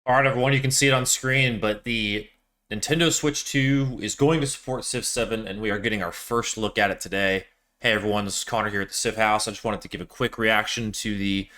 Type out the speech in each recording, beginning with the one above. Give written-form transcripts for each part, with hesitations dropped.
All right, everyone, you can see it on screen, but the Nintendo Switch 2 is going to support Civ 7, and we are getting our first look at it today. Hey, everyone, this is Connor here at the Civ House. I just wanted to give a quick reaction to the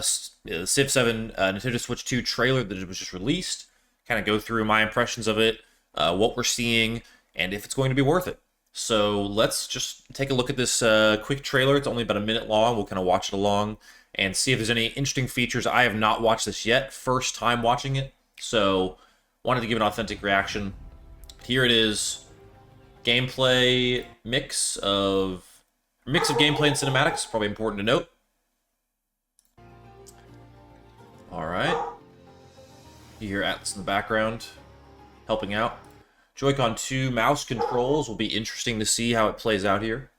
Civ 7 Nintendo Switch 2 trailer that was just released, kind of go through my impressions of it, what we're seeing, and if it's going to be worth it. So let's just take a look at this quick trailer. It's only about a minute long. We'll kind of watch it along and see if there's any interesting features. I have not watched this yet, first time watching it, so wanted to give an authentic reaction. Here it is, gameplay mix of gameplay and cinematics, probably important to note. All right, you hear Atlas in the background helping out. Joy-Con 2 mouse controls will be interesting to see how it plays out here.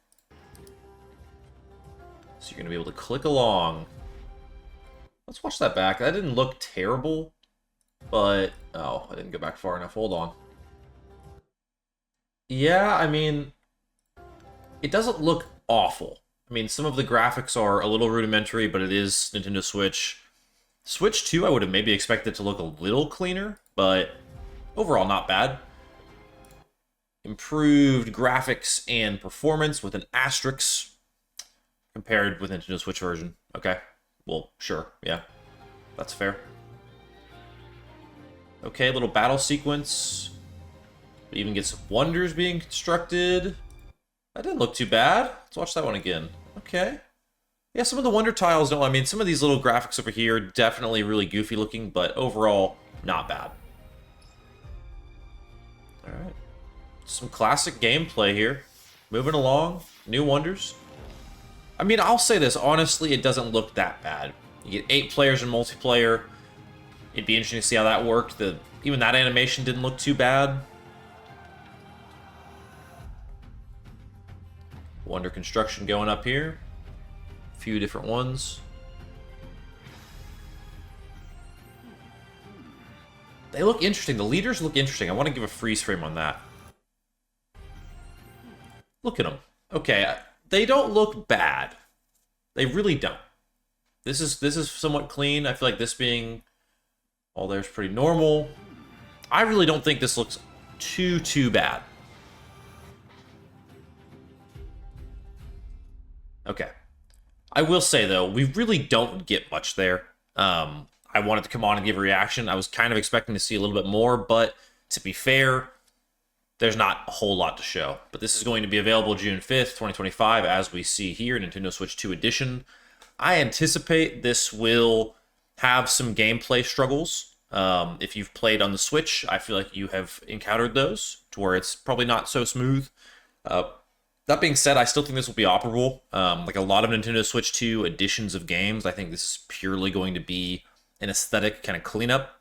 So you're going to be able to click along. Let's watch that back. That didn't look terrible, but... oh, I didn't go back far enough. Hold on. Yeah, I mean, it doesn't look awful. I mean, some of the graphics are a little rudimentary, but it is Nintendo Switch. Switch 2, I would have maybe expected to look a little cleaner, but overall not bad. Improved graphics and performance with an asterisk compared with Nintendo Switch version. Okay, well, sure, yeah, that's fair. Okay, little battle sequence. We even get some wonders being constructed. That didn't look too bad. Let's watch that one again. Okay. Yeah, some of the wonder tiles don't... I mean, some of these little graphics over here definitely really goofy looking, but overall, not bad. Alright. Some classic gameplay here. Moving along. New wonders. I mean, I'll say this. Honestly, it doesn't look that bad. You get 8 players in multiplayer. It'd be interesting to see how that worked. Even that animation didn't look too bad. Wonder construction going up here. A few different ones. They look interesting. The leaders look interesting. I want to give a freeze frame on that. Look at them. Okay, they don't look bad. They really don't. This is somewhat clean. I feel like this being all there's pretty normal. I really don't think this looks too bad. Okay. I will say, though, we really don't get much there. I wanted to come on and give a reaction. I was kind of expecting to see a little bit more, but to be fair, there's not a whole lot to show. But this is going to be available June 5th, 2025, as we see here, Nintendo Switch 2 Edition. I anticipate this will have some gameplay struggles. If you've played on the Switch, I feel like you have encountered those, to where it's probably not so smooth. That being said, I still think this will be operable. Like a lot of Nintendo Switch 2 editions of games, I think this is purely going to be an aesthetic kind of cleanup.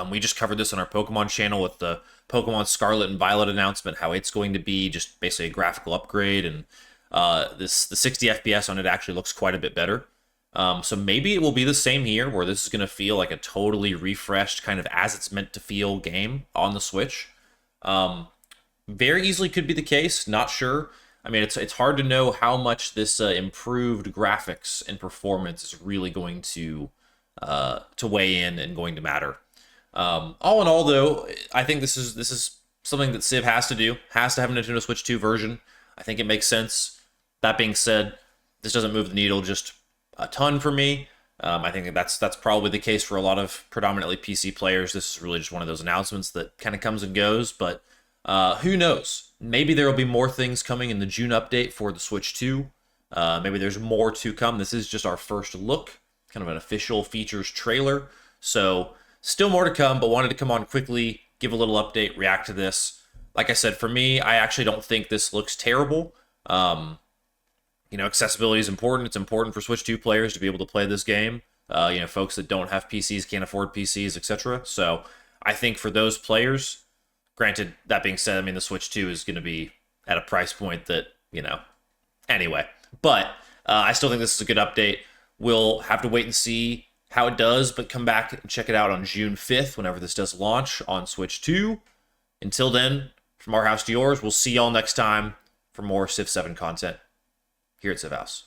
We just covered this on our Pokemon channel with the Pokemon Scarlet and Violet announcement, how it's going to be just basically a graphical upgrade, and the 60 FPS on it actually looks quite a bit better. So maybe it will be the same here, where this is going to feel like a totally refreshed, kind of as it's meant to feel game on the Switch. Very easily could be the case, not sure. I mean, it's hard to know how much this improved graphics and performance is really going to weigh in and going to matter. All in all, though, I think this is something that Civ has to do. Has to have a Nintendo Switch 2 version. I think it makes sense. That being said, this doesn't move the needle just a ton for me. I think that's probably the case for a lot of predominantly PC players. This is really just one of those announcements that kind of comes and goes, but who knows? Maybe there will be more things coming in the June update for the Switch 2. Maybe there's more to come. This is just our first look, kind of an official features trailer. So still more to come, but wanted to come on quickly, give a little update, react to this. Like I said, for me, I actually don't think this looks terrible. You know, accessibility is important. It's important for Switch 2 players to be able to play this game. You know, folks that don't have PCs, can't afford PCs, etc. So I think for those players, granted, that being said, I mean, the Switch 2 is going to be at a price point that, you know, anyway. But I still think this is a good update. We'll have to wait and see how it does, but come back and check it out on June 5th, whenever this does launch on Switch 2. Until then, from our house to yours, we'll see y'all next time for more Civ 7 content here at Civ House.